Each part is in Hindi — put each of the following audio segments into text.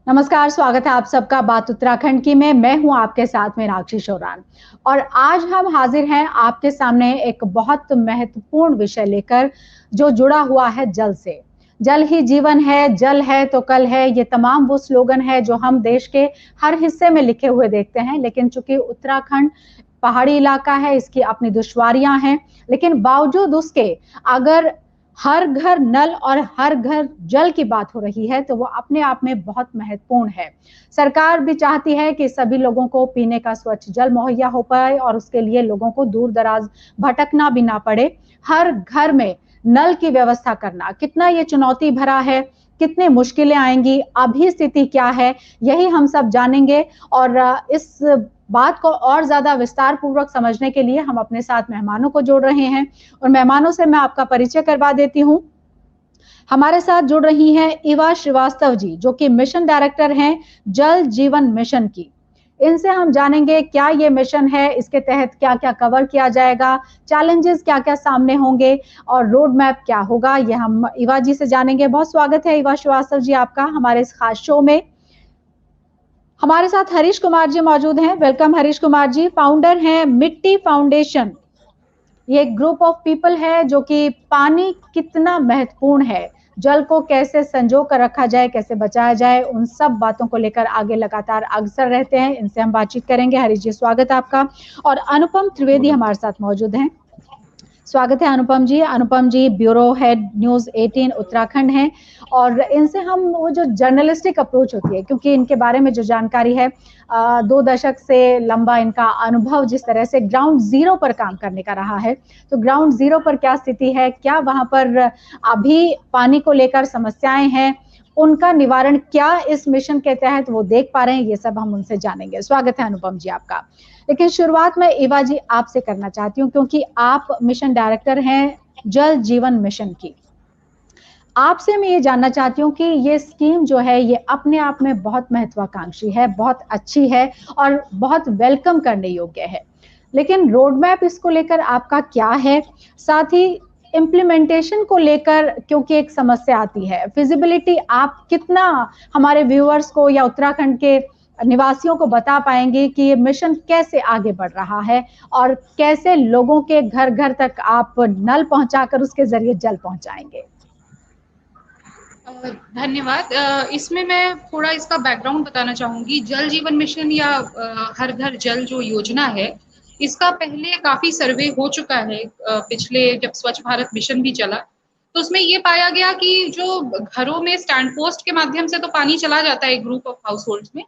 नमस्कार, स्वागत है आप सबका बात उत्तराखंड की में। मैं हूं आपके साथ में राक्षी शोरान और आज हम हाजिर हैं आपके सामने एक बहुत महत्वपूर्ण विषय लेकर जो जुड़ा हुआ है जल से। जल ही जीवन है, जल है तो कल है, ये तमाम वो स्लोगन है जो हम देश के हर हिस्से में लिखे हुए देखते हैं। लेकिन चूंकि उत्तराखंड पहाड़ी इलाका है, इसकी अपनी दुश्वारियां हैं, लेकिन बावजूद उसके अगर हर घर नल और हर घर जल की बात हो रही है तो वो अपने आप में बहुत महत्वपूर्ण है। सरकार भी चाहती है कि सभी लोगों को पीने का स्वच्छ जल मुहैया हो पाए और उसके लिए लोगों को दूर दराज भटकना भी ना पड़े। हर घर में नल की व्यवस्था करना कितना ये चुनौती भरा है, कितनी मुश्किलें आएंगी, अभी स्थिति क्या है, यही हम सब जानेंगे। और इस बात को और ज्यादा विस्तार पूर्वक समझने के लिए हम अपने साथ मेहमानों को जोड़ रहे हैं और मेहमानों से मैं आपका परिचय करवा देती हूं। हमारे साथ जुड़ रही हैं इवा श्रीवास्तव जी, जो कि मिशन डायरेक्टर हैं जल जीवन मिशन की। इनसे हम जानेंगे क्या ये मिशन है, इसके तहत क्या क्या कवर किया जाएगा, चैलेंजेस क्या क्या सामने होंगे और रोड मैप क्या होगा, ये हम इवा जी से जानेंगे। बहुत स्वागत है इवा श्रीवास्तव जी आपका हमारे इस खास शो में। हमारे साथ हरीश कुमार जी मौजूद हैं। वेलकम हरीश कुमार जी, फाउंडर हैं मिट्टी फाउंडेशन। ये एक ग्रुप ऑफ पीपल है जो कि पानी कितना महत्वपूर्ण है, जल को कैसे संजो कर रखा जाए, कैसे बचाया जाए, उन सब बातों को लेकर आगे लगातार अग्रसर रहते हैं। इनसे हम बातचीत करेंगे। हरीश जी स्वागत है आपका। और अनुपम त्रिवेदी हमारे साथ मौजूद हैं। स्वागत है अनुपम जी। अनुपम जी ब्यूरो हेड न्यूज 18 उत्तराखंड हैं और इनसे हम वो जो जर्नलिस्टिक अप्रोच होती है, क्योंकि इनके बारे में जो जानकारी है, 2 दशक से लंबा इनका अनुभव जिस तरह से ग्राउंड जीरो पर काम करने का रहा है, तो ग्राउंड जीरो पर क्या स्थिति है, क्या वहां पर अभी पानी को लेकर समस्याएं हैं, उनका निवारण क्या इस मिशन के तहत वो देख पा रहे हैं, ये सब हम उनसे जानेंगे। स्वागत है अनुपम जी आपका। लेकिन शुरुआत में इवा जी आपसे करना चाहती हूँ, क्योंकि आप मिशन डायरेक्टर हैं जल जीवन मिशन की। आपसे मैं ये जानना चाहती हूँ कि ये स्कीम जो है ये अपने आप में बहुत महत्वाकांक्षी है, बहुत अच्छी है और बहुत वेलकम करने योग्य है, लेकिन रोड मैप इसको लेकर आपका क्या है? साथ ही इम्प्लीमेंटेशन को लेकर क्योंकि एक समस्या आती है, फिजिबिलिटी आप कितना हमारे व्यूअर्स को या उत्तराखंड के निवासियों को बता पाएंगे कि ये मिशन कैसे आगे बढ़ रहा है और कैसे लोगों के घर घर तक आप नल पहुंचाकर उसके जरिए जल पहुंचाएंगे? धन्यवाद। इसमें मैं थोड़ा इसका बैकग्राउंड बताना चाहूंगी। जल जीवन मिशन या हर घर जल जो योजना है, इसका पहले काफी सर्वे हो चुका है। पिछले जब स्वच्छ भारत मिशन भी चला तो उसमें ये पाया गया कि जो घरों में स्टैंड पोस्ट के माध्यम से तो पानी चला जाता है ग्रुप ऑफ हाउस होल्ड में,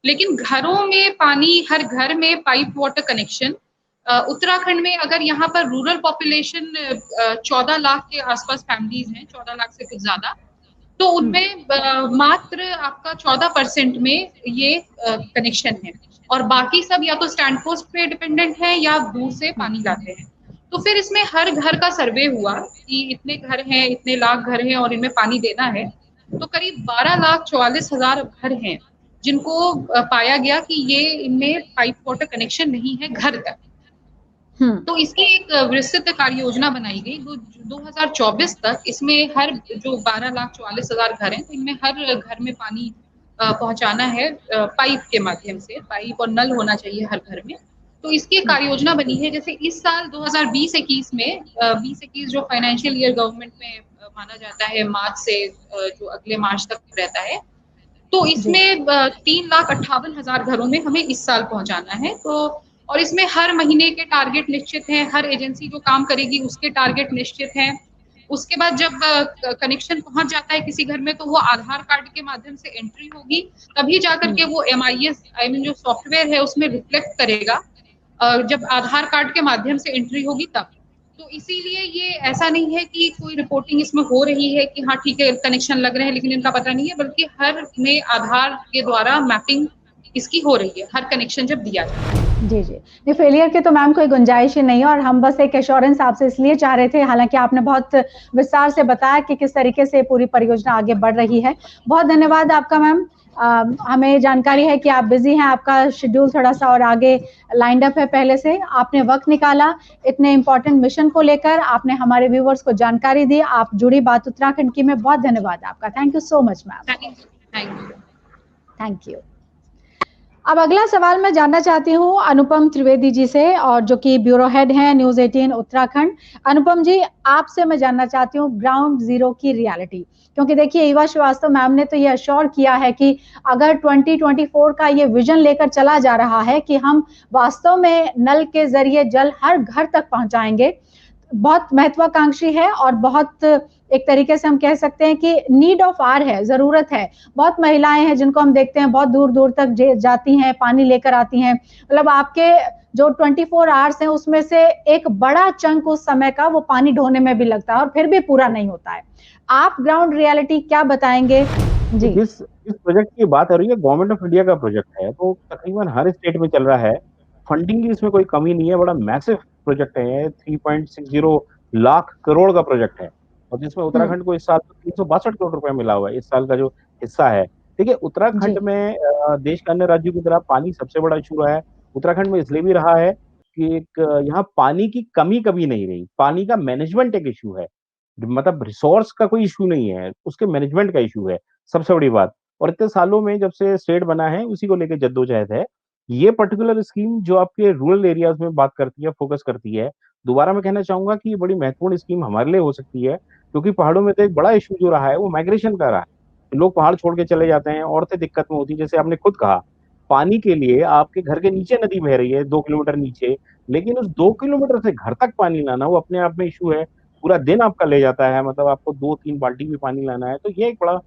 लेकिन घरों में पानी, हर घर में पाइप वाटर कनेक्शन उत्तराखंड में, अगर यहाँ पर रूरल पॉपुलेशन 14 लाख के आसपास फैमिलीज हैं, 14 लाख से कुछ ज्यादा, तो उनमें मात्र आपका 14% में ये कनेक्शन है और बाकी सब या तो स्टैंड पोस्ट पे डिपेंडेंट है या दूर से पानी लाते हैं। तो फिर इसमें हर घर का सर्वे हुआ कि इतने घर हैं, इतने लाख घर हैं और इनमें पानी देना है। तो करीब 12,44,000 घर हैं जिनको पाया गया कि ये इनमें पाइप वाटर कनेक्शन नहीं है घर तक। तो इसकी एक विस्तृत कार्य योजना बनाई गई 2024 तक। इसमें हर जो 12,44,000 घर हैं, तो इनमें हर घर में पानी पहुंचाना है पाइप के माध्यम से। पाइप और नल होना चाहिए हर घर में। तो इसकी कार्य योजना बनी है। जैसे इस साल 2020-21 में 20-21 जो फाइनेंशियल ईयर गवर्नमेंट में माना जाता है, मार्च से जो अगले मार्च तक रहता है, तो इसमें 3,58,000 घरों में हमें इस साल पहुंचाना है। तो और इसमें हर महीने के टारगेट निश्चित हैं, हर एजेंसी जो काम करेगी उसके टारगेट निश्चित हैं। उसके बाद जब कनेक्शन पहुंच जाता है किसी घर में, तो वो आधार कार्ड के माध्यम से एंट्री होगी, तभी जाकर के वो MIS जो सॉफ्टवेयर है उसमें रिफ्लेक्ट करेगा। जब आधार कार्ड के माध्यम से एंट्री होगी तब। तो इसीलिए ये ऐसा नहीं है कि कोई रिपोर्टिंग इसमें हो रही है कि हाँ ठीक है कनेक्शन लग रहे हैं लेकिन इनका पता नहीं है, बल्कि हर में आधार के द्वारा मैपिंग इसकी हो रही है हर कनेक्शन जब दिया जाता है। जी जी, ये फेलियर की तो मैम कोई गुंजाइश ही नहीं है और हम बस एक एश्योरेंस आपसे इसलिए चाह रहे थे, हालांकि आपने बहुत विस्तार से बताया कि किस तरीके से पूरी परियोजना आगे बढ़ रही है। बहुत धन्यवाद आपका मैम। हमें जानकारी है कि आप बिजी हैं, आपका शेड्यूल थोड़ा सा और आगे लाइंड अप है पहले से। आपने वक्त निकाला इतने इंपॉर्टेंट मिशन को लेकर, आपने हमारे व्यूवर्स को जानकारी दी। आप जुड़ी बात उत्तराखंड की में, बहुत धन्यवाद आपका। Thank you so much ma'am. Thank you. Thank you. अब अगला सवाल मैं जानना चाहती हूँ अनुपम त्रिवेदी जी से, और जो कि ब्यूरो हेड हैं न्यूज़ 18 उत्तराखंड। अनुपम जी, आपसे मैं जानना चाहती हूँ ग्राउंड जीरो की रियलिटी, क्योंकि देखिए ईवा श्रीवास्तव मैम ने तो ये अश्योर किया है कि अगर 2024 का ये विजन लेकर चला जा रहा है कि हम वास्तव में नल के जरिए जल हर घर तक पहुंचाएंगे, बहुत महत्वाकांक्षी है और बहुत एक तरीके से हम कह सकते हैं कि नीड ऑफ आर है, जरूरत है। बहुत महिलाएं हैं जिनको हम देखते हैं बहुत दूर दूर तक जाती हैं, पानी लेकर आती हैं। मतलब आपके जो 24 आवर्स हैं उसमें से एक बड़ा चंक उस समय का वो पानी ढोने में भी लगता है और फिर भी पूरा नहीं होता है। आप ग्राउंड रियलिटी क्या बताएंगे जी? जिस प्रोजेक्ट की बात हो रही है गवर्नमेंट ऑफ इंडिया का प्रोजेक्ट है, तो तकरीबन हर स्टेट में चल रहा है। फंडिंग की इसमें कोई कमी नहीं है, बड़ा मैसिव प्रोजेक्ट है, 3.60 लाख करोड़ का प्रोजेक्ट है, और जिसमें उत्तराखंड को इस साल 362 करोड़ रुपए मिला हुआ है, इस साल का जो हिस्सा है। देखिए उत्तराखंड में देश के अन्य राज्यों की तरह पानी सबसे बड़ा इशू रहा है। उत्तराखंड में इसलिए भी रहा है कि एक यहाँ पानी की कमी कभी नहीं रही, पानी का मैनेजमेंट एक इशू है। मतलब रिसोर्स का कोई इशू नहीं है, उसके मैनेजमेंट का इशू है सबसे बड़ी बात। और इतने सालों में जब से स्टेट बना है उसी को लेकर जद्दोजहद है। ये पर्टिकुलर स्कीम जो आपके रूरल एरियाज में बात करती है, फोकस करती है, दोबारा मैं कहना चाहूंगा कि ये बड़ी महत्वपूर्ण स्कीम हमारे लिए हो सकती है, क्योंकि पहाड़ों में तो एक बड़ा इशू जो रहा है वो माइग्रेशन का रहा है। लोग पहाड़ छोड़ के चले जाते हैं, औरतें दिक्कत में होती है, जैसे आपने खुद कहा पानी के लिए आपके घर के नीचे नदी बह रही है 2 किलोमीटर नीचे, लेकिन उस 2 किलोमीटर से घर तक पानी लाना वो अपने आप में इशू है। पूरा दिन आपका ले जाता है, मतलब आपको 2-3 बाल्टी भी पानी लाना है, तो ये एक बड़ा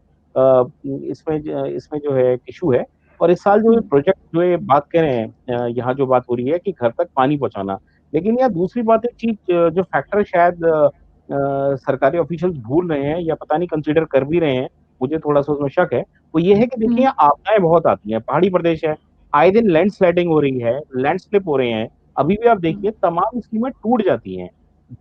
इसमें जो है इशू है। और इस साल जो प्रोजेक्ट जो ये बात कर रहे हैं, यहाँ जो बात हो रही है कि घर तक पानी पहुंचाना, लेकिन यहाँ दूसरी बात एक चीज जो फैक्टर शायद सरकारी ऑफिशियल्स भूल रहे हैं या पता नहीं कंसीडर कर भी रहे हैं, मुझे थोड़ा सा उसमें शक है। वो ये है कि देखिए आपदाएं बहुत आती हैं, पहाड़ी प्रदेश है, आए दिन लैंडस्लाइडिंग हो रही है, लैंडस्लिप हो रहे हैं। अभी भी आप देखिए तमाम स्कीमें टूट जाती हैं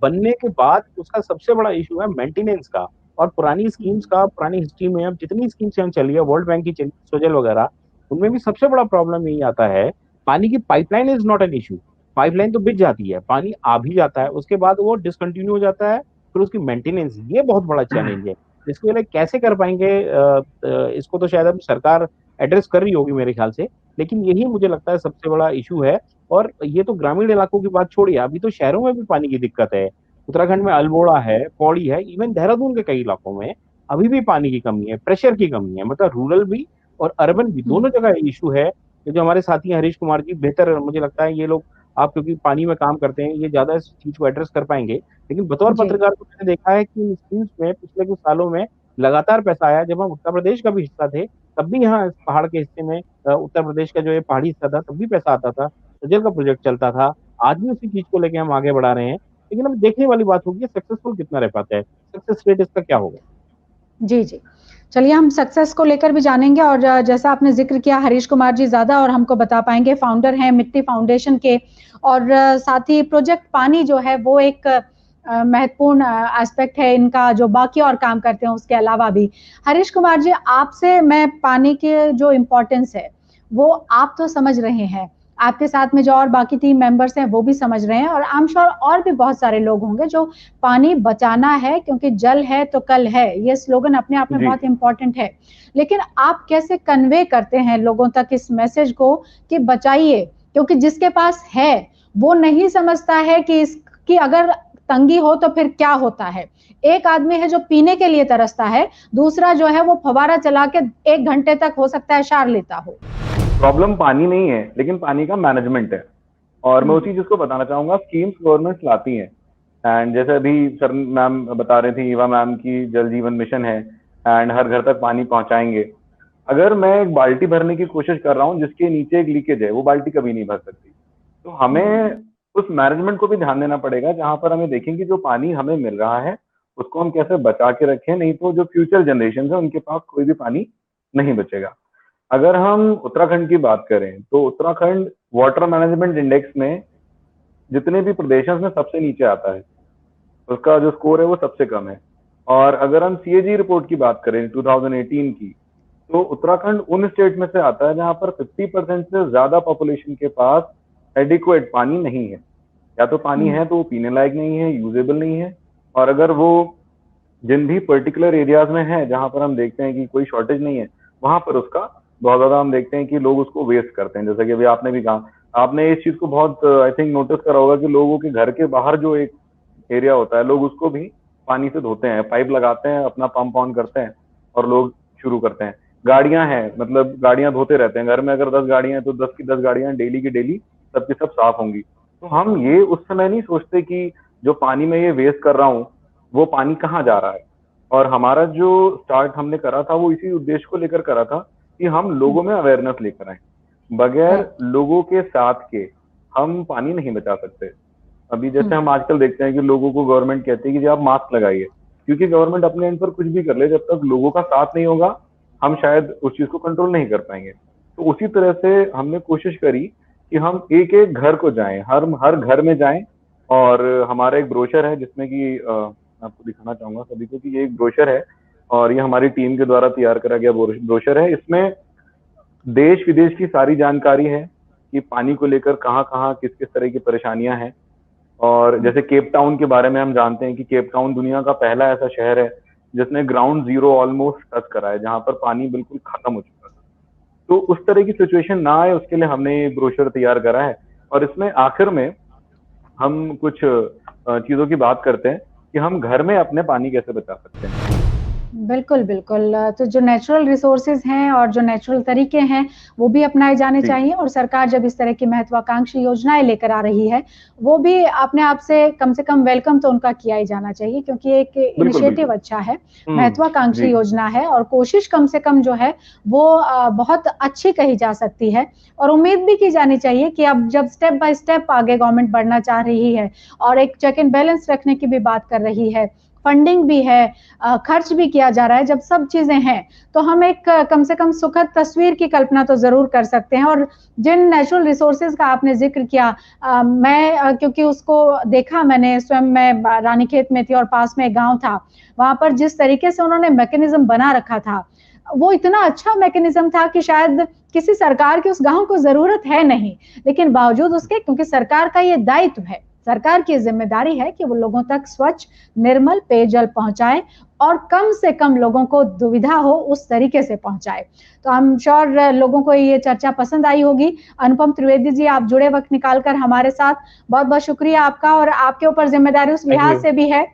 बनने के बाद। उसका सबसे बड़ा इशू है मेंटेनेंस का। और पुरानी स्कीम्स का, पुरानी हिस्ट्री में अब जितनी स्कीम्स हम चली है, वर्ल्ड बैंक की चली, सोजल वगैरह, उनमें भी सबसे बड़ा प्रॉब्लम यही आता है, पानी की pipeline is not an issue. Pipeline तो बिक जाती है, पानी आ भी जाता है, उसके बाद वो डिसकंटिन्यू हो जाता है, फिर उसकी मेंटेनेंस, ये बहुत बड़ा चैलेंज है। इसके लिए कैसे कर पाएंगे, इसको तो शायद अब सरकार एड्रेस कर रही होगी मेरे ख्याल से, लेकिन यही मुझे लगता है सबसे बड़ा इशू है। और ये तो ग्रामीण इलाकों की बात छोड़िए, अभी तो शहरों में भी पानी की दिक्कत है। उत्तराखंड में अल्मोड़ा है, पौड़ी है, इवन देहरादून के कई इलाकों में अभी भी पानी की कमी है, प्रेशर की कमी है, मतलब रूरल भी और अर्बन भी दोनों जगह इशू है। ये जो हमारे साथी हैं हरीश कुमार जी, बेहतर मुझे लगता है ये लोग, आप क्योंकि पानी में काम करते हैं, ये ज्यादा इस चीज को एड्रेस कर पाएंगे। लेकिन बतौर पत्रकार को मैंने देखा है कि इन स्कीम्स में पिछले कुछ सालों में लगातार पैसा आया। जब हम उत्तर प्रदेश का भी हिस्सा थे तब भी यहाँ पहाड़ के हिस्से में, उत्तर प्रदेश का जो ये पहाड़ी हिस्सा था, तब भी पैसा आता था, सजल का प्रोजेक्ट चलता था। आज भी उसी चीज को लेकर हम आगे बढ़ा रहे हैं, लेकिन अब देखने वाली बात होगी सक्सेसफुल कितना रह पाता है, सक्सेस रेट इसका क्या होगा। जी जी, चलिए हम सक्सेस को लेकर भी जानेंगे। और जैसा आपने जिक्र किया, हरीश कुमार जी ज्यादा और हमको बता पाएंगे, फाउंडर हैं मिट्टी फाउंडेशन के, और साथ ही प्रोजेक्ट पानी जो है वो एक महत्वपूर्ण एस्पेक्ट है इनका, जो बाकी और काम करते हैं उसके अलावा भी। हरीश कुमार जी, आपसे मैं पानी के जो इम्पोर्टेंस है वो आप तो समझ रहे हैं, आपके साथ में जो और बाकी टीम मेंबर्स हैं वो भी समझ रहे हैं, और आई एम श्योर और भी बहुत सारे लोग होंगे जो पानी बचाना है, क्योंकि जल है तो कल है, ये स्लोगन अपने आप में बहुत इंपॉर्टेंट है। लेकिन आप कैसे कन्वे करते हैं लोगों तक इस मैसेज को कि बचाइए, क्योंकि जिसके पास है वो नहीं समझता है कि इसकी अगर तंगी हो तो फिर क्या होता है। एक आदमी है जो पीने के लिए तरसता है, दूसरा जो है वो फवारा चला के 1 घंटे तक हो सकता है शार लेता हो। प्रॉब्लम पानी नहीं है, लेकिन पानी का मैनेजमेंट है। और मैं उसी चीज को बताना चाहूंगा, स्कीम्स गवर्नमेंट लाती हैं, एंड जैसे अभी सर मैम बता रहे थे, ईवा मैम की जल जीवन मिशन है एंड हर घर तक पानी पहुंचाएंगे। अगर मैं एक बाल्टी भरने की कोशिश कर रहा हूँ जिसके नीचे एक लीकेज है, वो बाल्टी कभी नहीं भर सकती। तो हमें उस मैनेजमेंट को भी ध्यान देना पड़ेगा, जहां पर हमें देखेंगे जो पानी हमें मिल रहा है उसको हम कैसे बचा के रखें, नहीं तो जो फ्यूचर जनरेशन है उनके पास कोई भी पानी नहीं बचेगा। अगर हम उत्तराखंड की बात करें तो उत्तराखंड वाटर मैनेजमेंट इंडेक्स में जितने भी प्रदेश हैं उसमें सबसे नीचे आता है, उसका जो स्कोर है वो सबसे कम है। और अगर हम सीएजी रिपोर्ट की बात करें 2018 की, तो उत्तराखंड उन स्टेट में से आता है जहां पर 50% से ज्यादा पॉपुलेशन के पास एडिक्वेट पानी नहीं है। या तो पानी है तो वो पीने लायक नहीं है, यूजेबल नहीं है, और अगर वो जिन भी पर्टिकुलर एरियाज में है जहां पर हम देखते हैं कि कोई शॉर्टेज नहीं है, वहां पर उसका बहुत ज्यादा हम देखते हैं कि लोग उसको वेस्ट करते हैं। जैसे कि अभी आपने भी कहा, आपने इस चीज को बहुत आई थिंक नोटिस करा होगा कि लोगों के घर के बाहर जो एक एरिया होता है, लोग उसको भी पानी से धोते हैं, पाइप लगाते हैं, अपना पंप ऑन करते हैं और लोग शुरू करते हैं। गाड़ियां हैं, मतलब गाड़ियां धोते रहते हैं। घर में अगर 10 गाड़ियां हैं तो 10 की 10 गाड़ियां डेली की डेली सबकी सब साफ होंगी। तो हम ये उस समय नहीं सोचते कि जो पानी में ये वेस्ट कर रहा हूँ वो पानी कहाँ जा रहा है। और हमारा जो स्टार्ट हमने करा था वो इसी उद्देश्य को लेकर करा था कि हम लोगों में अवेयरनेस लेकर आए। बगैर लोगों के साथ के हम पानी नहीं बचा सकते। अभी जैसे हम आजकल देखते हैं कि लोगों को गवर्नमेंट कहती है कि जी आप मास्क लगाइए, क्योंकि गवर्नमेंट अपने एंड पर कुछ भी कर ले, जब तक लोगों का साथ नहीं होगा हम शायद उस चीज को कंट्रोल नहीं कर पाएंगे। तो उसी तरह से हमने कोशिश करी कि हम एक एक घर को जाएं, हर घर में जाएं। और हमारा एक ब्रोशर है जिसमें कि मैं आपको दिखाना चाहूंगा सभी को कि ये एक ब्रोशर है और ये हमारी टीम के द्वारा तैयार करा गया ब्रोशर है। इसमें देश विदेश की सारी जानकारी है कि पानी को लेकर कहाँ कहाँ किस किस तरह की परेशानियां हैं। और जैसे केप टाउन के बारे में हम जानते हैं कि केप टाउन दुनिया का पहला ऐसा शहर है जिसने ग्राउंड जीरो ऑलमोस्ट टच करा है, जहां पर पानी बिल्कुल खत्म हो चुका था। तो उस तरह की सिचुएशन ना आए उसके लिए हमने ये ब्रोशर तैयार करा है। और इसमें आखिर में हम कुछ चीजों की बात करते हैं कि हम घर में अपने पानी कैसे बचा सकते हैं। बिल्कुल, बिल्कुल। तो जो नेचुरल रिसोर्सेज हैं और जो नेचुरल तरीके हैं, वो भी अपनाए जाने चाहिए और सरकार जब इस तरह की महत्वाकांक्षी योजनाएँ लेकर आ रही है, वो भी अपने आप से कम वेलकम तो उनका किया ही जाना चाहिए, क्योंकि एक इनिशिएटिव अच्छा है, महत्वाकांक्षी योजना है और कोशिश कम से कम जो है वो बहुत अच्छी कही जा सकती है। और उम्मीद भी की जानी चाहिए कि अब जब स्टेप बाय स्टेप आगे गवर्नमेंट बढ़ना चाह रही है और एक चेक एंड बैलेंस रखने की भी बात कर रही है, फंडिंग भी है, खर्च भी किया जा रहा है, जब सब चीजें हैं तो हम एक कम से कम सुखद तस्वीर की कल्पना तो जरूर कर सकते हैं। और जिन नेचुरल रिसोर्सेज का आपने जिक्र किया, मैं क्योंकि उसको देखा, मैंने स्वयं, मैं रानीखेत में थी और पास में एक गांव था, वहां पर जिस तरीके से उन्होंने मैकेनिज्म बना रखा था वो इतना अच्छा मैकेनिज्म था कि शायद किसी सरकार की उस गांव को जरूरत है नहीं, लेकिन बावजूद उसके, क्योंकि सरकार का ये दायित्व है, सरकार की जिम्मेदारी है कि वो लोगों तक स्वच्छ निर्मल पेयजल पहुंचाए और कम से कम लोगों को दुविधा हो उस तरीके से पहुंचाए। तो आई एम श्योर लोगों को ये चर्चा पसंद आई होगी। अनुपम त्रिवेदी जी, आप जुड़े वक्त निकालकर हमारे साथ, बहुत बहुत शुक्रिया आपका। और आपके ऊपर जिम्मेदारी उस लिहाज से भी है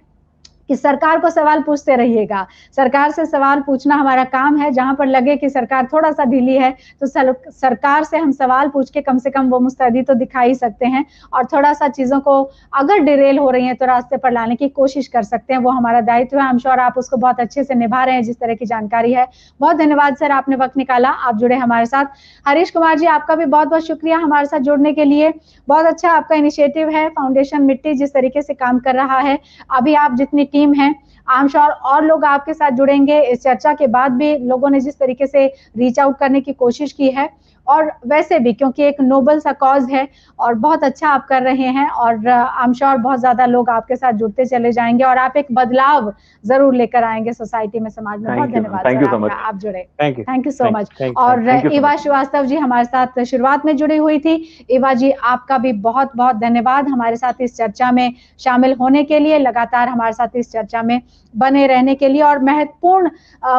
कि सरकार को सवाल पूछते रहिएगा। सरकार से सवाल पूछना हमारा काम है। जहां पर लगे कि सरकार थोड़ा सा ढीली है तो सरकार से हम सवाल पूछ के कम से कम वो मुस्तैदी तो दिखा ही सकते हैं और थोड़ा सा चीजों को अगर डिरेल हो रही है तो रास्ते पर लाने की कोशिश कर सकते हैं। वो हमारा दायित्व है। आई एम श्योर आप उसको बहुत अच्छे से निभा रहे हैं जिस तरह की जानकारी है। बहुत धन्यवाद सर, आपने वक्त निकाला, आप जुड़े हमारे साथ। हरीश कुमार जी, आपका भी बहुत बहुत शुक्रिया हमारे साथ जुड़ने के लिए। बहुत अच्छा आपका इनिशिएटिव है, फाउंडेशन मिट्टी जिस तरीके से काम कर रहा है। अभी आप जितनी टीम है, आई एम श्योर और लोग आपके साथ जुड़ेंगे। इस चर्चा के बाद भी लोगों ने जिस तरीके से रीच आउट करने की कोशिश की है, और वैसे भी क्योंकि एक नोबल सा कॉज है और बहुत अच्छा आप कर रहे हैं, और आई एम श्योर बहुत ज्यादा लोग आपके साथ जुड़ते चले जाएंगे और आप एक बदलाव जरूर लेकर आएंगे सोसाइटी में, समाज में। बहुत धन्यवाद सर, आप जुड़े। Thank you so much. और इवा श्रीवास्तव जी हमारे साथ शुरुआत में जुड़ी हुई थी। इवा जी, आपका भी बहुत बहुत धन्यवाद हमारे साथ इस चर्चा में शामिल होने के लिए, लगातार हमारे साथ इस चर्चा में बने रहने के लिए। और महत्वपूर्ण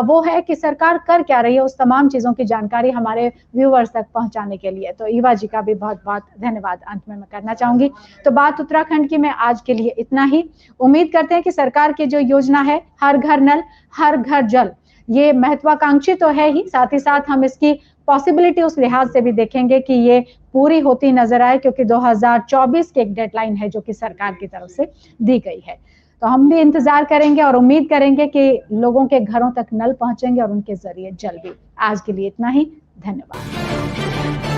वो है कि सरकार कर क्या रही है, उस तमाम चीजों की जानकारी हमारे व्यूअर्स तक पहुंचाने के लिए। तो ईवा जी का भी बहुत बहुत धन्यवाद अंत में मैं करना चाहूंगी। तो बात उत्तराखंड की में आज के लिए इतना ही। उम्मीद करते हैं कि सरकार की जो योजना है हर घर नल हर घर जल, ये महत्वाकांक्षी तो है ही, साथ ही साथ हम इसकी पॉसिबिलिटी उस लिहाज से भी देखेंगे कि ये पूरी होती नजर आए, क्योंकि 2024 की एक डेडलाइन है जो कि सरकार की तरफ से दी गई है। तो हम भी इंतजार करेंगे और उम्मीद करेंगे कि लोगों के घरों तक नल पहुंचेंगे और उनके जरिए जल भी। आज के लिए इतना ही, धन्यवाद।